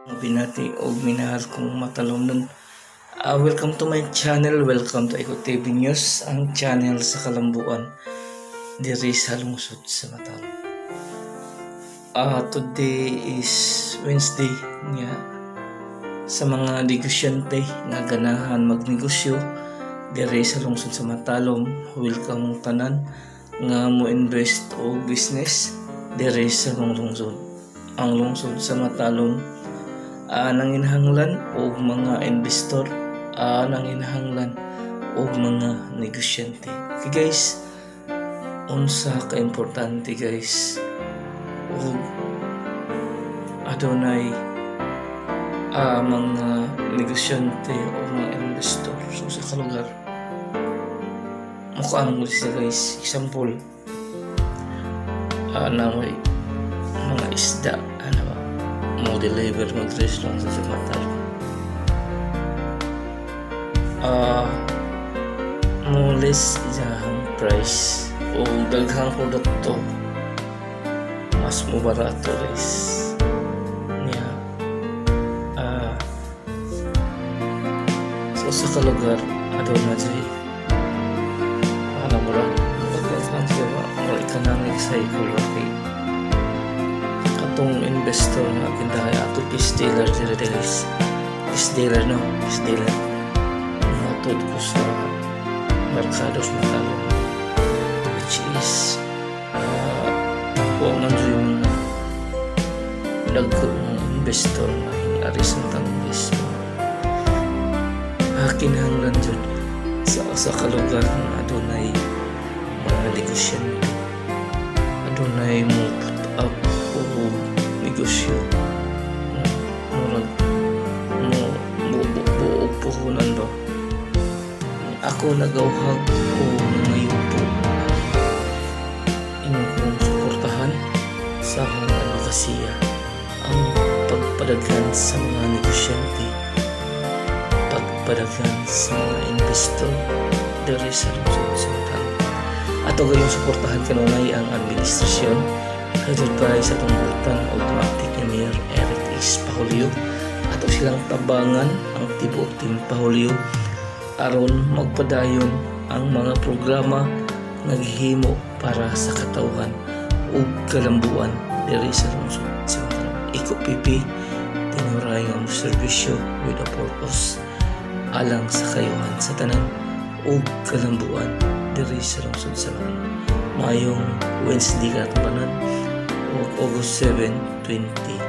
Binati og minahal kong matalomnon. Welcome to my channel. Welcome to Iko TV News, ang channel sa kalambuan diri sa lungsod sa Matalom. Today is Wednesday nga sa mga negosyante nga ganahan magnegosyo diri sa lungsod sa Matalom. Welcome tanan nga mo invest o business diri sa lungsod. Ang lungsod sa Matalom nanginhanglan og mga investor, nanginhanglan og mga negosyante. Okay guys, unsa ka importante guys og adunay mga negosyante o mga investor sa kalugar. Mukaan mo siya guys, example na may mga isda mo deliver mo tres lang sa Matalom. Mo list ang price o daghang produkto mas mo barato guys niya. So sa kalugar adon na dyan mo lang pagkakaan siya ang economic cycle. Okay, katong investor nga kindahay ato is dealer dira guys. Is dealer matod ko sa merkado sa Matalom, which is man yung nagkong investor na hinari sa tanggis kinahanglan dyan sa kalugar na adunay mga negosyante, adunay mo put up o negosyo murag mo puhunan ba. Ako nagawhag o nangayon po inyong suportahan sa akong advokasya ang pagpadaghan sa mga negosyante, pagpadaghan sa mga investor diri sa lungsod sa Matalom. Ato gayong suportahan kanunay ang administrasyon headed by sa tunggutan automatic Mayor Eric S. Pahulio. Ato silang tabangan ang tibuok team Pahulio aron magpadayon ang mga programa naghihimo para sa katawhan ug kalambuan diri sa lungsod sa Matalom. Iko PP tinuray ang serbisyo with a purpose alang sa kayuhan sa tanan ug kalambuan diri sa lungsod sa Matalom. Mayong Wednesday katabanan ug August 7, 20